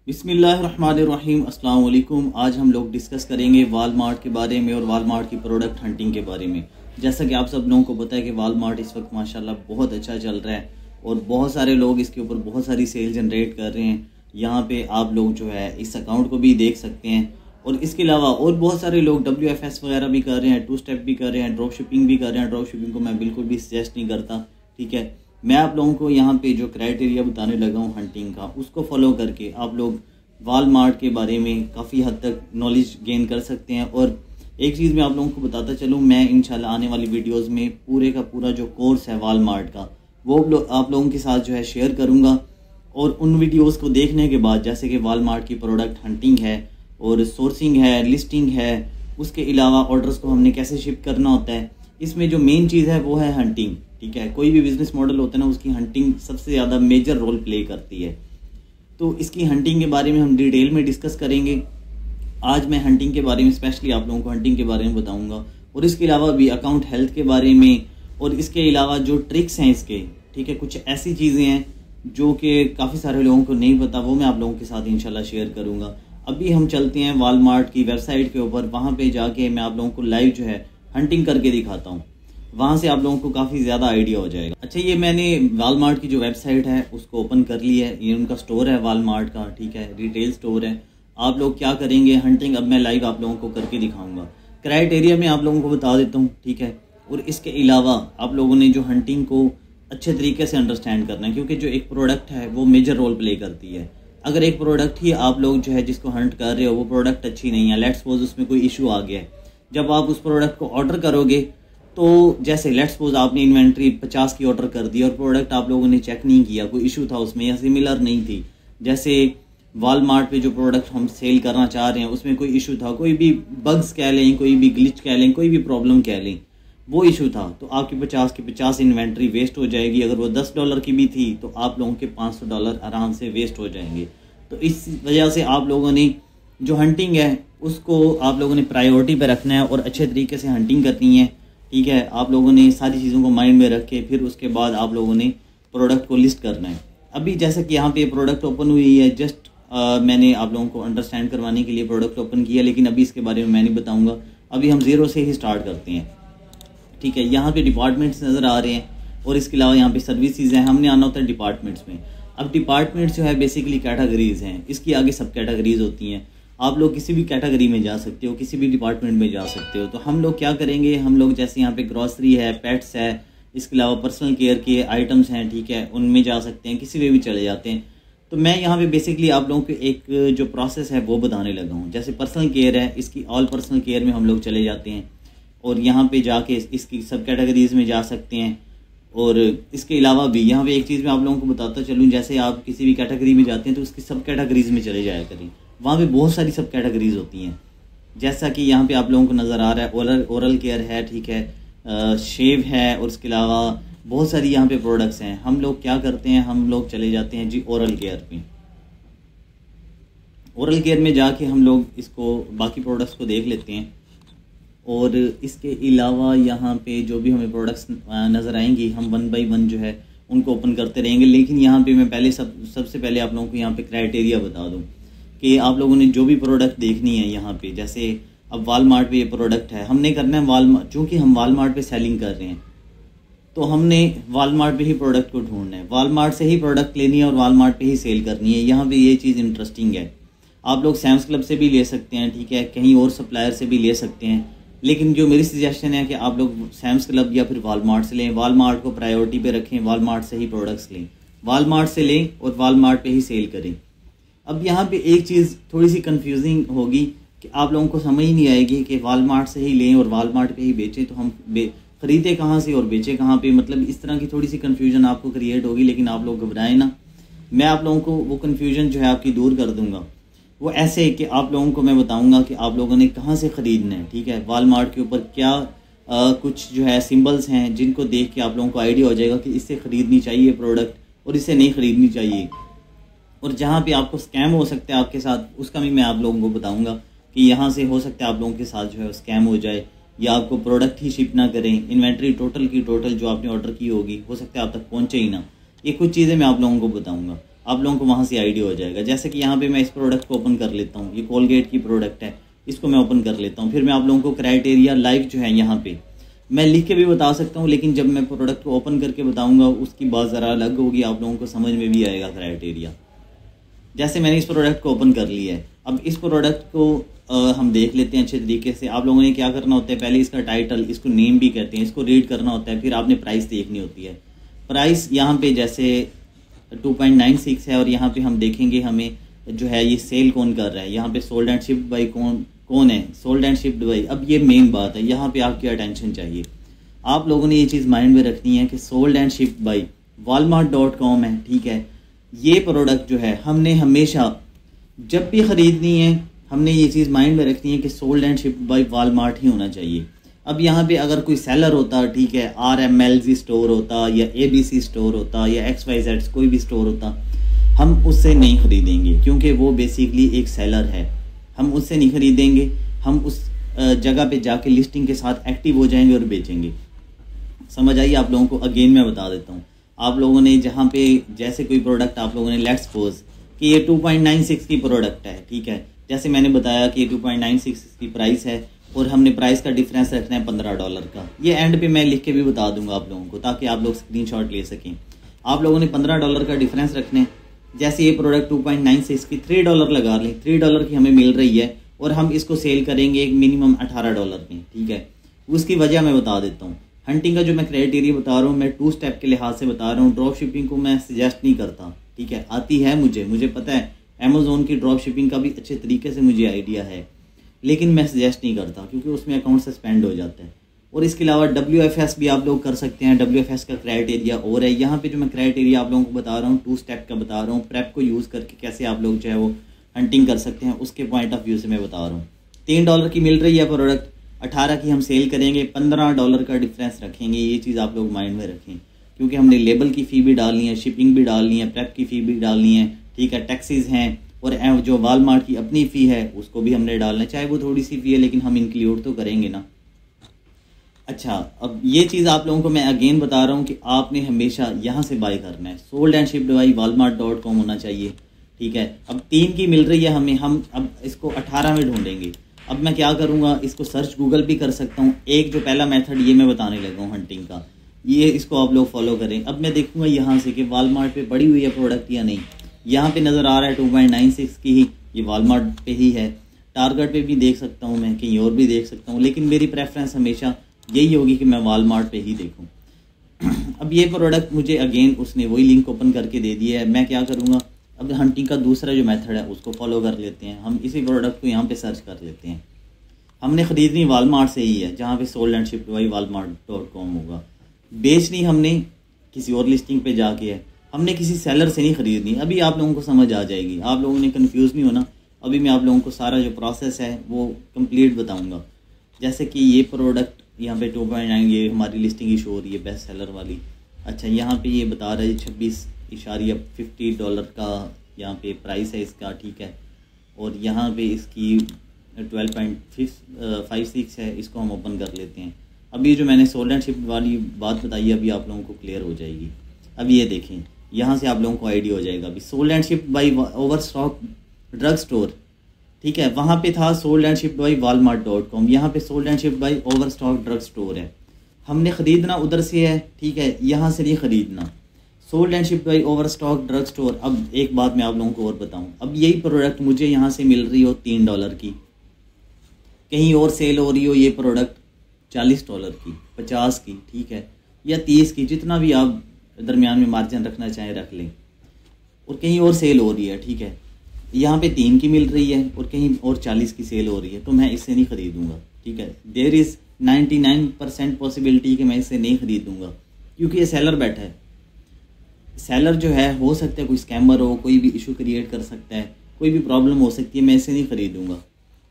बिस्मिल्लाहिर्रहमानिर्रहीम, अस्सलाम वालेकुम। आज हम लोग डिस्कस करेंगे वालमार्ट के बारे में और वालमार्ट की प्रोडक्ट हंटिंग के बारे में। जैसा कि आप सब लोगों को पता है कि वालमार्ट इस वक्त माशाल्लाह बहुत अच्छा चल रहा है और बहुत सारे लोग इसके ऊपर बहुत सारी सेल जनरेट कर रहे हैं। यहाँ पे आप लोग जो है इस अकाउंट को भी देख सकते हैं और इसके अलावा और बहुत सारे लोग WFS वगैरह भी कर रहे हैं, 2 स्टेप भी कर रहे हैं, ड्रॉप शिपिंग भी कर रहे हैं। ड्रॉप शिपिंग को मैं बिल्कुल भी सजेस्ट नहीं करता, ठीक है। मैं आप लोगों को यहाँ पे जो क्राइटेरिया बताने लगा हूँ हंटिंग का, उसको फॉलो करके आप लोग वालमार्ट के बारे में काफ़ी हद तक नॉलेज गेन कर सकते हैं। और एक चीज़ मैं आप लोगों को बताता चलूँ, मैं इंशाल्लाह आने वाली वीडियोस में पूरे का पूरा जो कोर्स है वालमार्ट का वो आप लोगों के साथ जो है शेयर करूँगा। और उन वीडियोस को देखने के बाद, जैसे कि वालमार्ट की प्रोडक्ट हंटिंग है और सोर्सिंग है, लिस्टिंग है, उसके अलावा ऑर्डर्स को हमने कैसे शिप करना होता है, इसमें जो मेन चीज़ है वो है हंटिंग, ठीक है। कोई भी बिजनेस मॉडल होता है ना, उसकी हंटिंग सबसे ज़्यादा मेजर रोल प्ले करती है। तो इसकी हंटिंग के बारे में हम डिटेल में डिस्कस करेंगे। आज मैं हंटिंग के बारे में स्पेशली आप लोगों को हंटिंग के बारे में बताऊंगा और इसके अलावा भी अकाउंट हेल्थ के बारे में और इसके अलावा जो ट्रिक्स हैं इसके, ठीक है। कुछ ऐसी चीज़ें हैं जो कि काफ़ी सारे लोगों को नहीं पता, वो मैं आप लोगों के साथ इंशाल्लाह शेयर करूंगा। अभी हम चलते हैं वालमार्ट की वेबसाइट के ऊपर, वहाँ पे जाके मैं आप लोगों को लाइव जो है हंटिंग करके दिखाता हूँ। वहाँ से आप लोगों को काफ़ी ज़्यादा आइडिया हो जाएगा। अच्छा, ये मैंने वालमार्ट की जो वेबसाइट है उसको ओपन कर ली है। ये उनका स्टोर है वालमार्ट का, ठीक है, रिटेल स्टोर है। आप लोग क्या करेंगे, हंटिंग अब मैं लाइव आप लोगों को करके दिखाऊंगा। क्राइटेरिया में आप लोगों को बता देता हूँ, ठीक है। और इसके अलावा आप लोगों ने जो हंटिंग को अच्छे तरीके से अंडरस्टैंड करना है, क्योंकि जो एक प्रोडक्ट है वो मेजर रोल प्ले करती है। अगर एक प्रोडक्ट ही आप लोग जो है जिसको हंट कर रहे हो वो प्रोडक्ट अच्छी नहीं है, लेट्स सपोज उसमें कोई इशू आ गया है, जब आप उस प्रोडक्ट को ऑर्डर करोगे तो जैसे लेट्स सपोज आपने इन्वेंट्री 50 की ऑर्डर कर दी और प्रोडक्ट आप लोगों ने चेक नहीं किया, कोई इशू था उसमें या सिमिलर नहीं थी, जैसे वालमार्ट पे जो प्रोडक्ट हम सेल करना चाह रहे हैं उसमें कोई इशू था, कोई भी बग्स कह लें, कोई भी ग्लिच कह लें, कोई भी प्रॉब्लम कह लें, वो इशू था, तो आपकी 50 की 50 इन्वेंट्री वेस्ट हो जाएगी। अगर वो $10 की भी थी तो आप लोगों के $500 आराम से वेस्ट हो जाएंगे। तो इस वजह से आप लोगों ने जो हंटिंग है उसको आप लोगों ने प्रायोरिटी पे रखना है और अच्छे तरीके से हंटिंग करनी है, ठीक है। आप लोगों ने सारी चीज़ों को माइंड में रख के फिर उसके बाद आप लोगों ने प्रोडक्ट को लिस्ट करना है। अभी जैसा कि यहाँ पे प्रोडक्ट ओपन हुई है, जस्ट मैंने आप लोगों को अंडरस्टैंड करवाने के लिए प्रोडक्ट ओपन किया, लेकिन अभी इसके बारे में मैं नहीं बताऊँगा। अभी हम ज़ीरो से ही स्टार्ट करते हैं, ठीक है। यहाँ पे डिपार्टमेंट्स नज़र आ रहे हैं और इसके अलावा यहाँ पे सर्विसेज हैं। हमने आना होता है डिपार्टमेंट्स में। अब डिपार्टमेंट्स जो है बेसिकली कैटेगरीज हैं, इसकी आगे सब कैटेगरीज होती हैं। आप लोग किसी भी कैटेगरी में जा सकते हो, किसी भी डिपार्टमेंट में जा सकते हो। तो हम लोग क्या करेंगे, हम लोग जैसे यहाँ पे ग्रॉसरी है, पेट्स है, इसके अलावा पर्सनल केयर के आइटम्स हैं, ठीक है, उनमें जा सकते हैं, किसी में भी चले जाते हैं। तो मैं यहाँ पे बेसिकली आप लोगों को एक जो प्रोसेस है वो बताने लगा हूँ। जैसे पर्सनल केयर है, इसकी ऑल पर्सनल केयर में हम लोग चले जाते हैं और यहाँ पे जाके इसकी सब कैटेगरीज में जा सकते हैं। और इसके अलावा भी यहाँ पे एक चीज़ मैं आप लोगों को बताता चलूँ, जैसे आप किसी भी कैटेगरी में जाते हैं तो उसकी सब कैटेगरीज में चले जाया करें। वहाँ पे बहुत सारी सब कैटेगरीज होती हैं, जैसा कि यहाँ पे आप लोगों को नज़र आ रहा है। ओरल केयर है, ठीक है, शेव है और इसके अलावा बहुत सारी यहाँ पे प्रोडक्ट्स हैं। हम लोग क्या करते हैं, हम लोग चले जाते हैं जी ओरल केयर पे। ओरल केयर में जाके हम लोग इसको बाकी प्रोडक्ट्स को देख लेते हैं और इसके अलावा यहाँ पे जो भी हमें प्रोडक्ट्स नज़र आएंगी हम 1 बाय 1 जो है उनको ओपन करते रहेंगे। लेकिन यहाँ पे मैं पहले सबसे पहले आप लोगों को यहाँ पे क्राइटेरिया बता दूँ कि आप लोगों ने जो भी प्रोडक्ट देखनी है यहाँ पे, जैसे अब वालमार्ट पे ये प्रोडक्ट है, हमने करना है वालमार्ट, चूँकि हम वालमार्ट पे सेलिंग कर रहे हैं तो हमने वालमार्ट पे ही प्रोडक्ट को ढूंढना है, वालमार्ट से ही प्रोडक्ट लेनी है और वालमार्ट पे ही सेल करनी है। यहाँ पे ये चीज़ इंटरेस्टिंग है। आप लोग सैम्स क्लब से भी ले सकते हैं, ठीक है, कहीं और सप्लायर से भी ले सकते हैं, लेकिन जो मेरी सजेशन है कि आप लोग सैम्स क्लब या फिर वालमार्ट से लें। वालमार्ट को प्रायोरिटी पे रखें, वालमार्ट से ही प्रोडक्ट्स लें, वालमार्ट से लें और वालमार्ट पे ही सेल करें। अब यहाँ पे एक चीज़ थोड़ी सी कंफ्यूजिंग होगी कि आप लोगों को समझ ही नहीं आएगी कि वालमार्ट से ही लें और वालमार्ट पे ही बेचें, तो हम खरीदे कहाँ से और बेचें कहाँ पे, मतलब इस तरह की थोड़ी सी कन्फ्यूजन आपको क्रिएट होगी। लेकिन आप लोग घबराएं ना, मैं आप लोगों को वो कन्फ्यूजन जो है आपकी दूर कर दूंगा। वो ऐसे कि आप लोगों को मैं बताऊंगा कि आप लोगों ने कहाँ से ख़रीदना है, ठीक है। वालमार्ट के ऊपर क्या कुछ जो है सिंबल्स हैं जिनको देख के आप लोगों को आइडिया हो जाएगा कि इससे ख़रीदनी चाहिए प्रोडक्ट और इससे नहीं ख़रीदनी चाहिए। और जहाँ पे आपको स्कैम हो सकता है आपके साथ, उसका भी मैं आप लोगों को बताऊँगा कि यहाँ से हो सकता है आप लोगों के साथ जो है स्कैम हो जाए या आपको प्रोडक्ट ही शिप ना करें, इन्वेंट्री टोटल की टोटल जो आपने ऑर्डर की होगी हो सकता है आप तक पहुँचे ही ना। ये कुछ चीज़ें मैं आप लोगों को बताऊँगा। आप लोगों को वहाँ से आइडिया हो जाएगा। जैसे कि यहाँ पे मैं इस प्रोडक्ट को ओपन कर लेता हूँ, ये कोलगेट की प्रोडक्ट है, इसको मैं ओपन कर लेता हूँ। फिर मैं आप लोगों को क्राइटेरिया लाइव जो है यहाँ पे मैं लिख के भी बता सकता हूँ, लेकिन जब मैं प्रोडक्ट को ओपन करके बताऊँगा उसकी बात ज़रा अलग होगी, आप लोगों को समझ में भी आएगा क्राइटेरिया। जैसे मैंने इस प्रोडक्ट को ओपन कर लिया है, अब इस प्रोडक्ट को हम देख लेते हैं अच्छे तरीके से। आप लोगों ने क्या करना होता है, पहले इसका टाइटल, इसको नेम भी कहते हैं, इसको रीड करना होता है। फिर आपने प्राइस देखनी होती है। प्राइस यहाँ पे जैसे 2.96 है और यहाँ पे हम देखेंगे हमें जो है ये सेल कौन कर रहा है। यहाँ पे सोल्ड एंड शिप्ड बाई कौन है, सोल्ड एंड शिप्ड बाई। अब ये मेन बात है, यहाँ पे आपकी अटेंशन चाहिए। आप लोगों ने ये चीज़ माइंड में रखनी है कि sold and shipped by walmart.com है, ठीक है। ये प्रोडक्ट जो है हमने हमेशा जब भी ख़रीदनी है, हमने ये चीज़ माइंड में रखनी है कि sold and shipped by Walmart ही होना चाहिए। अब यहाँ पे अगर कोई सेलर होता, ठीक है, RMLZ स्टोर होता या ABC स्टोर होता या XYZ कोई भी स्टोर होता, हम उससे नहीं ख़रीदेंगे क्योंकि वो बेसिकली एक सेलर है। हम उससे नहीं ख़रीदेंगे, हम उस जगह पे जाके लिस्टिंग के साथ एक्टिव हो जाएंगे और बेचेंगे। समझ आइए आप लोगों को। अगेन मैं बता देता हूँ, आप लोगों ने जहाँ पे जैसे कोई प्रोडक्ट आप लोगों ने लेट्स सपोज कि ये 2.96 की प्रोडक्ट है, ठीक है। जैसे मैंने बताया कि 2.96 की प्राइस है और हमने प्राइस का डिफरेंस रखना है $15 का। ये एंड पे मैं लिख के भी बता दूंगा आप लोगों को, ताकि आप लोग स्क्रीनशॉट ले सकें। आप लोगों ने $15 का डिफरेंस रखने। जैसे ये प्रोडक्ट 2.96 की $3 लगा लें, $3 की हमें मिल रही है और हम इसको सेल करेंगे एक मिनिमम $18 में, ठीक है। उसकी वजह मैं बता देता हूँ। हंटिंग का जो मैं क्राइटेरिया बता रहा हूँ, मैं 2 स्टेप के लिहाज से बता रहा हूँ। ड्रॉप शिपिंग को मैं सजेस्ट नहीं करता, ठीक है। आती है मुझे पता है, अमेज़ोन की ड्रॉप शिपिंग का भी अच्छे तरीके से मुझे आइडिया है, लेकिन मैं सजेस्ट नहीं करता क्योंकि उसमें अकाउंट सस्पेंड हो जाता है। और इसके अलावा WFS भी आप लोग कर सकते हैं। WFS का क्राइटेरिया और है। यहाँ पे जो मैं क्राइटेरिया आप लोगों को बता रहा हूँ 2 स्टेप का बता रहा हूँ। प्रेप को यूज़ करके कैसे आप लोग जो है वो हंटिंग कर सकते हैं, उसके पॉइंट ऑफ व्यू से मैं बता रहा हूँ। $3 की मिल रही है प्रोडक्ट, 18 की हम सेल करेंगे, $15 का डिफरेंस रखेंगे। ये चीज़ आप लोग माइंड में रखें क्योंकि हमने लेबल की फ़ी भी डालनी है, शिपिंग भी डालनी है, प्रेप की फ़ी भी डालनी है, ठीक है, टैक्सेस हैं और जो Walmart की अपनी फ़ी है उसको भी हमने डालना है। चाहे वो थोड़ी सी फ़ी है लेकिन हम इंक्लूड तो करेंगे ना। अच्छा, अब ये चीज़ आप लोगों को मैं अगेन बता रहा हूँ कि आपने हमेशा यहाँ से बाय करना है। Sold and shipped by Walmart.com होना चाहिए, ठीक है। अब 3 की मिल रही है हमें, हम अब इसको 18 में ढूंढेंगे। अब मैं क्या करूँगा, इसको सर्च गूगल भी कर सकता हूँ। एक जो पहला मेथड ये मैं बताने लगा हूँ हंटिंग का, ये इसको आप लोग फॉलो करें। अब मैं देखूँगा यहाँ से कि Walmart पे पड़ी हुई है प्रोडक्ट या नहीं। यहाँ पे नज़र आ रहा है 2.96 की ही, ये Walmart पे ही है। टारगेट पे भी देख सकता हूँ मैं, कहीं और भी देख सकता हूँ, लेकिन मेरी प्रेफरेंस हमेशा यही होगी कि मैं Walmart पे ही देखूँ। अब ये प्रोडक्ट मुझे अगेन उसने वही लिंक ओपन करके दे दिया है। मैं क्या करूँगा, अब हंटिंग का दूसरा जो मेथड है उसको फॉलो कर लेते हैं। हम इसी प्रोडक्ट को यहाँ पे सर्च कर लेते हैं। हमने ख़रीदनी Walmart से ही है, जहाँ पे sold and shipped by Walmart.com होगा। बेचनी हमने किसी और लिस्टिंग पे जाके है, हमने किसी सेलर से नहीं ख़रीदनी। अभी आप लोगों को समझ आ जाएगी, आप लोगों ने कंफ्यूज नहीं होना। अभी मैं आप लोगों को सारा जो प्रोसेस है वो कंप्लीट बताऊँगा। जैसे कि ये प्रोडक्ट यहाँ पे 2.9 ये हमारी लिस्टिंग इशू हो रही है बेस्ट सेलर वाली। अच्छा, यहाँ पे ये बता रहा है $26.50 का यहाँ पे प्राइस है इसका, ठीक है। और यहाँ पे इसकी 12.56 है, इसको हम ओपन कर लेते हैं। अब ये जो मैंने सोल्ड एंड शिप्ड वाली बात बताई है अभी आप लोगों को क्लियर हो जाएगी। अब ये देखें, यहाँ से आप लोगों को आइडिया हो जाएगा। अभी sold and shipped by Overstock drug store, ठीक है, वहाँ पे था sold and shipped by Walmart.com। यहाँ पे sold and shipped by Overstock drug store है। हमने ख़रीदना उधर से है, ठीक है, यहाँ से नहीं ख़रीदना। Sold and shipped by Overstock drug store. अब एक बात मैं आप लोगों को और बताऊँ, अब यही प्रोडक्ट मुझे यहाँ से मिल रही हो $3 की, कहीं और सेल हो रही हो ये प्रोडक्ट $40 की, 50 की, ठीक है, या 30 की, जितना भी आप दरमियान में मार्जिन रखना चाहें रख लें, और कहीं और सेल हो रही है, ठीक है। यहाँ पे 3 की मिल रही है और कहीं और 40 की सेल हो रही है, तो मैं इससे नहीं ख़रीदूँगा, ठीक है। देयर इज़ 99% पॉसिबिलिटी कि मैं इससे नहीं ख़रीदूँगा क्योंकि ये सेलर बैठा है। सेलर जो है हो सकता है कोई स्कैमर हो, कोई भी इशू क्रिएट कर सकता है, कोई भी प्रॉब्लम हो सकती है। मैं इससे नहीं ख़रीदूँगा,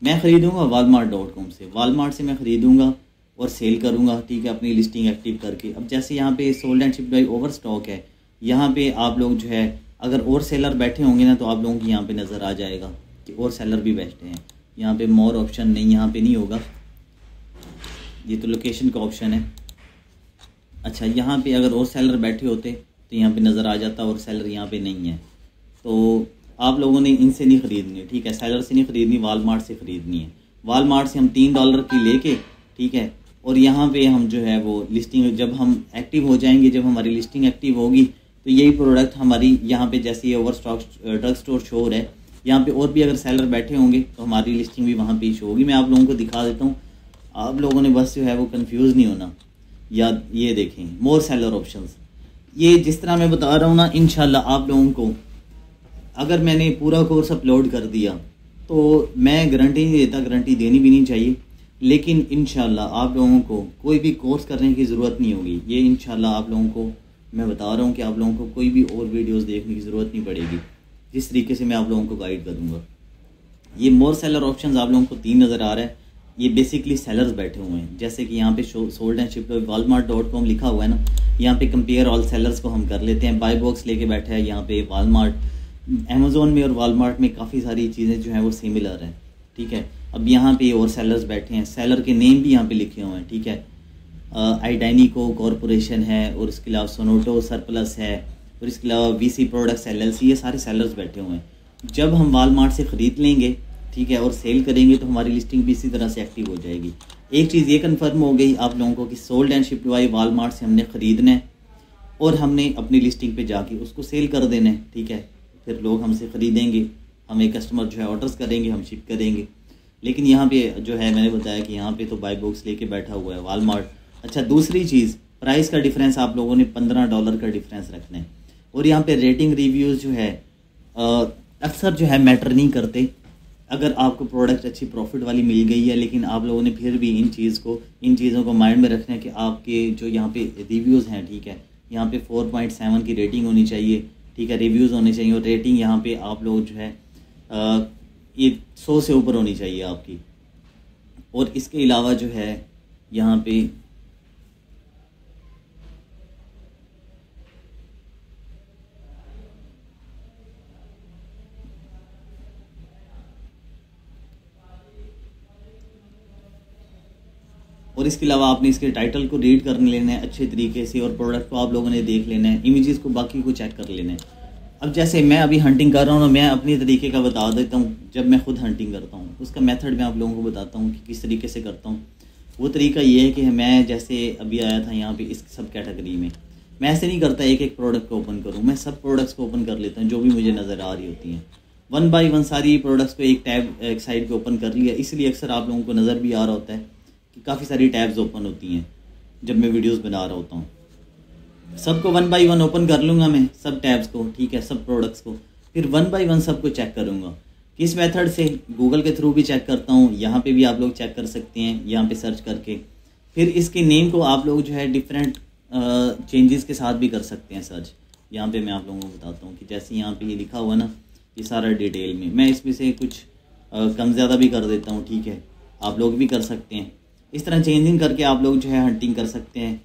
मैं ख़रीदूँगा Walmart.com से। Walmart से मैं ख़रीदूँगा और सेल करूँगा, ठीक है, अपनी लिस्टिंग एक्टिव करके। अब जैसे यहाँ पे sold and shipped by over stock है, यहाँ पे आप लोग जो है अगर और सेलर बैठे होंगे ना तो आप लोगों को यहाँ पे नज़र आ जाएगा कि और सेलर भी बैठे हैं। यहाँ पे मोर ऑप्शन नहीं, यहाँ पे नहीं होगा, ये तो लोकेशन का ऑप्शन है। अच्छा, यहाँ पे अगर और सेलर बैठे होते तो यहाँ पे नज़र आ जाता, और सेलर यहाँ पे नहीं है। तो आप लोगों ने इनसे नहीं ख़रीदनी, ठीक है, सेलर से नहीं ख़रीदनी, वालमार्ट से ख़रीदनी है। वालमार्ट से हम $3 की लेके, ठीक है, और यहाँ पे हम जो है वो लिस्टिंग जब हम एक्टिव हो जाएंगे, जब हमारी लिस्टिंग एक्टिव होगी तो यही प्रोडक्ट हमारी यहाँ पे जैसे ये over stock drug store show है, यहाँ पे और भी अगर सेलर बैठे होंगे तो हमारी लिस्टिंग भी वहाँ पे शो होगी। मैं आप लोगों को दिखा देता हूँ, आप लोगों ने बस जो है वो कंफ्यूज नहीं होना। या ये देखें मोर सेलर ऑप्शंस, ये जिस तरह मैं बता रहा हूँ ना, इंशाल्लाह आप लोगों को अगर मैंने पूरा कोर्स अपलोड कर दिया तो मैं गारंटी नहीं देता, गारंटी देनी भी नहीं चाहिए, लेकिन इंशाल्लाह आप लोगों को कोई भी कोर्स करने की ज़रूरत नहीं होगी। ये इंशाल्लाह आप लोगों को मैं बता रहा हूँ कि आप लोगों को कोई भी और वीडियोस देखने की ज़रूरत नहीं पड़ेगी, जिस तरीके से मैं आप लोगों को गाइड करूँगा। ये मोर सेलर ऑप्शंस आप लोगों को 3 नज़र आ रहा है, ये बेसिकली सेलर्स बैठे हुए हैं। जैसे कि यहाँ पे सोल्ड एंड शिप्ड walmart.com लिखा हुआ है ना, यहाँ पे कंपेयर ऑल सेलर्स को हम कर लेते हैं। बाय बॉक्स लेके बैठा है यहाँ पे वालमार्ट। अमेज़ोन में और वालमार्ट में काफ़ी सारी चीज़ें जो हैं वो सिमिलर हैं, ठीक है। अब यहाँ पे और सेलर्स बैठे हैं, सेलर के नेम भी यहाँ पे लिखे हुए हैं, ठीक है। आइडेनिको कॉरपोरेशन है, और इसके अलावा सोनोटो सरप्लस है, और इसके अलावा वीसी प्रोडक्ट्स LLC, ये सारे सेलर्स बैठे हुए हैं। जब हम वालमार्ट से ख़रीद लेंगे, ठीक है, और सेल करेंगे तो हमारी लिस्टिंग भी इसी तरह से एक्टिव हो जाएगी। एक चीज़ ये कंफर्म हो गई आप लोगों को कि sold and shipped by Walmart से हमने ख़रीदना है और हमने अपनी लिस्टिंग पे जाके उसको सेल कर देना है, ठीक है। फिर लोग हमसे ख़रीदेंगे, हमें कस्टमर जो है ऑर्डर्स करेंगे, हम शिप करेंगे। लेकिन यहाँ पे जो है मैंने बताया कि यहाँ पे तो बाय बॉक्स लेके बैठा हुआ है वालमार्ट। अच्छा, दूसरी चीज़, प्राइस का डिफरेंस आप लोगों ने $15 का डिफरेंस रखना है। और यहाँ पे रेटिंग रिव्यूज़ जो है अक्सर जो है मैटर नहीं करते। अगर आपको प्रोडक्ट अच्छी प्रॉफिट वाली मिल गई है, लेकिन आप लोगों ने फिर भी इन चीज़ों को माइंड में रखना है कि आपके जो यहाँ पे रिव्यूज़ हैं, ठीक है, यहाँ पे 4.7 की रेटिंग होनी चाहिए, ठीक है, रिव्यूज़ होने चाहिए, और रेटिंग यहाँ पे आप लोग जो है ये 100 से ऊपर होनी चाहिए आपकी। और इसके अलावा जो है यहाँ पे और इसके अलावा आपने इसके टाइटल को रीड कर लेना है अच्छे तरीके से, और प्रोडक्ट को आप लोगों ने देख लेना है, इमेजेस को बाकी को चेक कर लेना है। अब जैसे मैं अभी हंटिंग कर रहा हूँ ना, मैं अपनी तरीके का बता देता हूँ। जब मैं खुद हंटिंग करता हूँ उसका मेथड मैं आप लोगों को बताता हूँ कि किस तरीके से करता हूँ। वो तरीका ये है कि मैं जैसे अभी आया था यहाँ पे इस सब कैटेगरी में, मैं ऐसे नहीं करता एक एक प्रोडक्ट को ओपन करूँ, मैं सब प्रोडक्ट्स को ओपन कर लेता हूँ जो भी मुझे नज़र आ रही होती हैं। 1 बाय 1 सारी प्रोडक्ट्स को एक टैब एक साइड पे ओपन कर लिया। इसलिए अक्सर आप लोगों को नज़र भी आ रहा होता है कि काफ़ी सारी टैब्स ओपन होती हैं जब मैं वीडियोस बना रहा होता हूँ। सबको 1 बाय 1 ओपन कर लूँगा मैं, सब टैब्स को, ठीक है, सब प्रोडक्ट्स को। फिर 1 बाय 1 सबको चेक करूँगा। किस मेथड से? गूगल के थ्रू भी चेक करता हूँ, यहाँ पे भी आप लोग चेक कर सकते हैं, यहाँ पे सर्च करके। फिर इसके नेम को आप लोग जो है डिफरेंट चेंजेस के साथ भी कर सकते हैं सर्च। यहाँ पे मैं आप लोगों को बताता हूँ कि जैसे यहाँ पे ये लिखा हुआ ना, ये सारा डिटेल में, मैं इसमें से कुछ कम ज़्यादा भी कर देता हूँ, ठीक है, आप लोग भी कर सकते हैं। इस तरह चेंजिंग करके आप लोग जो है हंटिंग कर सकते हैं।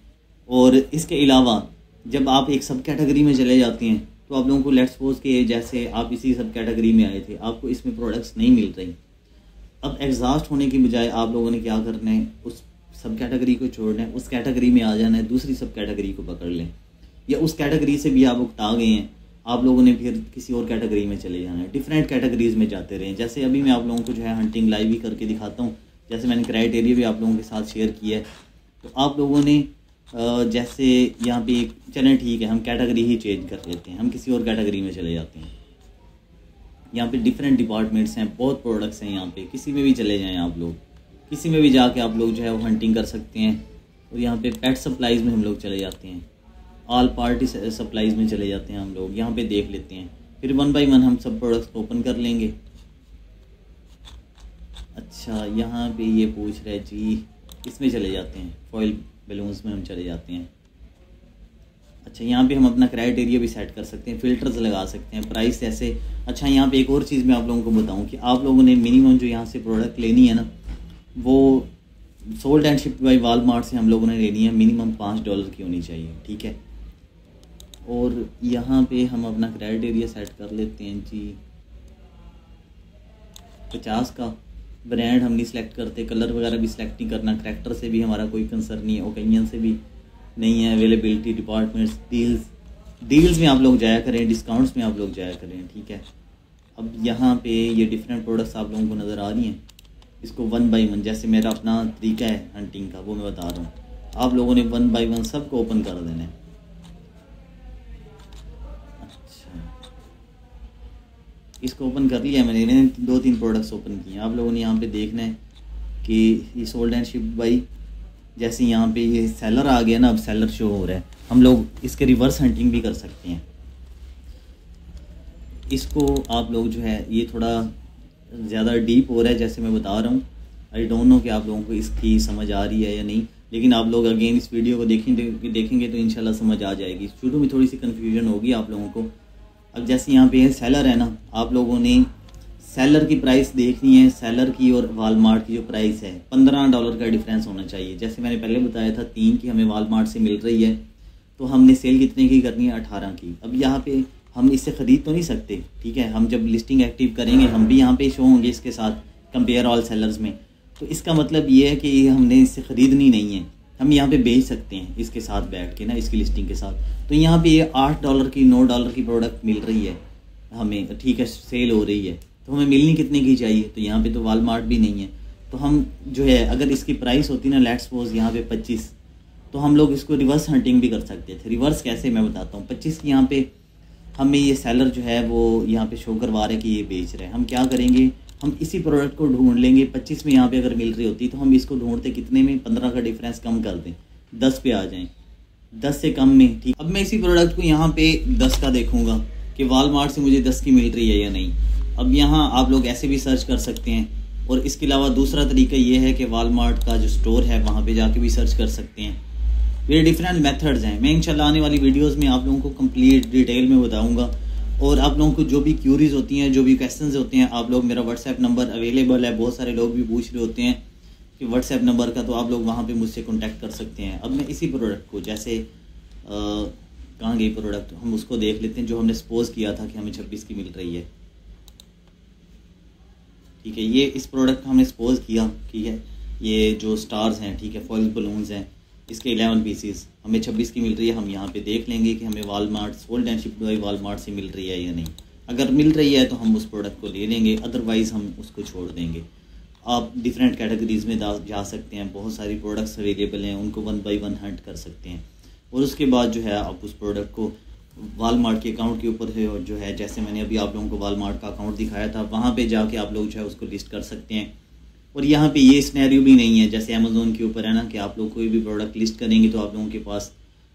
और इसके अलावा जब आप एक सब कैटेगरी में चले जाते हैं तो आप लोगों को लेट्स सपोज के जैसे आप इसी सब कैटेगरी में आए थे, आपको इसमें प्रोडक्ट्स नहीं मिल रही। अब एग्जॉस्ट होने की बजाय आप लोगों ने क्या करना है, उस सब कैटेगरी को छोड़ना है, उस कैटेगरी में आ जाना है, दूसरी सब कैटेगरी को पकड़ लें, या उस कैटेगरी से भी आप उकता गए हैं, आप लोगों ने फिर किसी और कैटेगरी में चले जाना है, डिफरेंट कैटेगरीज में जाते रहें। जैसे अभी मैं आप लोगों को जो है हंटिंग लाइव ही करके दिखाता हूँ, जैसे मैंने क्राइटेरिया भी आप लोगों के साथ शेयर किया है। तो आप लोगों ने जैसे यहाँ पे चलें ठीक है, हम कैटेगरी ही चेंज कर लेते हैं, हम किसी और कैटेगरी में चले जाते हैं। यहाँ पे डिफरेंट डिपार्टमेंट्स हैं, बहुत प्रोडक्ट्स हैं, यहाँ पे किसी में भी चले जाएं आप लोग, किसी में भी जाके आप लोग जो है वो हंटिंग कर सकते हैं। और यहाँ पे पेट सप्लाईज़ में हम लोग चले जाते हैं, ऑल पार्टी सप्लाईज़ में चले जाते हैं हम लोग, यहाँ पे देख लेते हैं। फिर 1 बाय 1 हम सब प्रोडक्ट्स को ओपन कर लेंगे। अच्छा, यहाँ पे ये पूछ रहे जी, इसमें चले जाते हैं, फॉइल बैलून्स में हम चले जाते हैं। अच्छा, यहाँ पे हम अपना क्राइटेरिया भी सेट कर सकते हैं, फ़िल्टर्स लगा सकते हैं, प्राइस ऐसे। अच्छा, यहाँ पे एक और चीज़ मैं आप लोगों को बताऊँ कि आप लोगों ने मिनिमम जो यहाँ से प्रोडक्ट लेनी है ना, वो sold and shipped by Walmart से हम लोगों ने लेनी है, मिनिमम $5 की होनी चाहिए, ठीक है। और यहाँ पे हम अपना क्राइटेरिया सेट कर लेते हैं जी, 50 का। ब्रांड हम नहीं सेलेक्ट करते, कलर वगैरह भी सिलेक्ट नहीं करना, करैक्टर से भी हमारा कोई कंसर्न नहीं है, ओपिनियन से भी नहीं है, अवेलेबिलिटी, डिपार्टमेंट्स, डील्स, डील्स में आप लोग जाया करें, डिस्काउंट्स में आप लोग जाया करें, ठीक है। अब यहाँ पे ये डिफरेंट प्रोडक्ट्स आप लोगों को नज़र आ रही हैं। इसको 1 बाई 1 जैसे मेरा अपना तरीका है हंटिंग का वो मैं बता रहा हूँ, आप लोगों ने 1 बाई 1 सबको ओपन कर देना है। अच्छा, इसको ओपन कर लिया मैंने 2-3 प्रोडक्ट्स ओपन किए। आप लोगों ने यहाँ पे देखना है कि ये सोल्ड एंड शिप बाई, जैसे यहाँ पे ये सेलर आ गया ना, अब सेलर शो हो रहा है। हम लोग इसके रिवर्स हंटिंग भी कर सकते हैं। इसको आप लोग जो है ये थोड़ा ज़्यादा डीप हो रहा है जैसे मैं बता रहा हूँ। आई डोंट नो कि आप लोगों को इसकी समझ आ रही है या नहीं, लेकिन आप लोग अगेन इस वीडियो को देखेंगे तो इंशाल्लाह समझ आ जाएगी। शुरू में थोड़ी सी कन्फ्यूजन होगी आप लोगों को। अब जैसे यहाँ पे सेलर है ना, आप लोगों ने सेलर की प्राइस देखनी है। सेलर की और वालमार्ट की जो प्राइस है $15 का डिफरेंस होना चाहिए। जैसे मैंने पहले बताया था 3 की हमें वालमार्ट से मिल रही है, तो हमने सेल कितने की करनी है, 18 की। अब यहाँ पे हम इससे ख़रीद तो नहीं सकते, ठीक है। हम जब लिस्टिंग एक्टिव करेंगे हम भी यहाँ पे शो होंगे इसके साथ कंपेयर ऑल सेलर्स में। तो इसका मतलब ये है कि हमने इससे ख़रीदनी नहीं है, हम यहाँ पे बेच सकते हैं इसके साथ बैठ के ना, इसकी लिस्टिंग के साथ। तो यहाँ पे ये $8 की $9 की प्रोडक्ट मिल रही है हमें, ठीक है, सेल हो रही है। तो हमें मिलनी कितने की चाहिए, तो यहाँ पे तो वालमार्ट भी नहीं है। तो हम जो है अगर इसकी प्राइस होती ना लेट्स सपोज यहाँ पे 25, तो हम लोग इसको रिवर्स हंटिंग भी कर सकते थे। रिवर्स कैसे मैं बताता हूँ। 25 की यहाँ पे हमें ये सेलर जो है वो यहाँ पे शो करवा रहे हैं कि ये बेच रहे हैं। हम क्या करेंगे, हम इसी प्रोडक्ट को ढूंढ लेंगे। 25 में यहाँ पे अगर मिल रही होती तो हम इसको ढूंढते कितने में, 15 का डिफरेंस कम कर दें, 10 पे आ जाएं, 10 से कम में, ठीक। अब मैं इसी प्रोडक्ट को यहाँ पे 10 का देखूंगा कि वालमार्ट से मुझे 10 की मिल रही है या नहीं। अब यहाँ आप लोग ऐसे भी सर्च कर सकते हैं, और इसके अलावा दूसरा तरीका ये है कि वालमार्ट का जो स्टोर है वहाँ पे जाके भी सर्च कर सकते हैं। ये डिफरेंट मेथड्स हैं। मैं इंशाल्लाह आने वाली वीडियोस में आप लोगों को कंप्लीट डिटेल में बताऊंगा। और आप लोगों को जो भी क्यूरीज होती हैं, जो भी क्वेश्चंस होते हैं, आप लोग, मेरा व्हाट्सएप नंबर अवेलेबल है। बहुत सारे लोग भी पूछ रहे होते हैं कि व्हाट्सएप नंबर का, तो आप लोग वहाँ पे मुझसे कॉन्टैक्ट कर सकते हैं। अब मैं इसी प्रोडक्ट को, जैसे कहाँ गई प्रोडक्ट, हम उसको देख लेते हैं जो हमने सपोज किया था कि हमें 26 की मिल रही है, ठीक है। ये इस प्रोडक्ट का हमने सपोज किया, ठीक है। ये जो स्टार्स हैं, ठीक है, फॉइल बलून्स हैं, इसके 11 पीसीस हमें 26 की मिल रही है। हम यहाँ पे देख लेंगे कि हमें Walmart sold and shipped by Walmart से मिल रही है या नहीं। अगर मिल रही है तो हम उस प्रोडक्ट को ले लेंगे, अदरवाइज़ हम उसको छोड़ देंगे। आप डिफरेंट कैटेगरीज़ में जा सकते हैं, बहुत सारी प्रोडक्ट्स अवेलेबल हैं, उनको 1 बाई 1 हंट कर सकते हैं। और उसके बाद जो है आप उस प्रोडक्ट को वालमार्ट के अकाउंट के ऊपर है, और जो है जैसे मैंने अभी आप लोगों को वालमार्ट का अकाउंट दिखाया था, वहाँ पे जाके आप लोग जो है उसको लिस्ट कर सकते हैं। और यहाँ पे ये सिनेरियो भी नहीं है जैसे अमेज़ोन के ऊपर है ना, कि आप लोग कोई भी प्रोडक्ट लिस्ट करेंगे तो आप लोगों के पास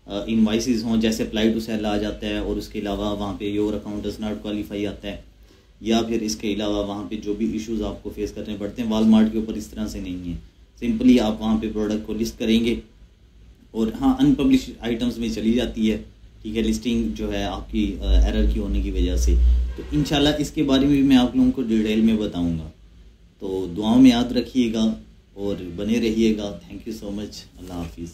इनवाइसेस हों, जैसे अप्लाई टू सेल आ जाता है, और उसके अलावा वहाँ पे your account does not qualify आता है, या फिर इसके अलावा वहाँ पे जो भी इश्यूज़ आपको फेस करने पड़ते हैं। वालमार्ट के ऊपर इस तरह से नहीं है। सिंपली आप वहाँ पे प्रोडक्ट को लिस्ट करेंगे, और हाँ, अनपब्लिश आइटम्स में चली जाती है, ठीक है, लिस्टिंग जो है आपकी एरर की होने की वजह से। तो इंशाल्लाह इसके बारे में भी मैं आप लोगों को डिटेल में बताऊँगा। तो दुआओं में याद रखिएगा और बने रहिएगा। Thank you so much. अल्लाह हाफिज़।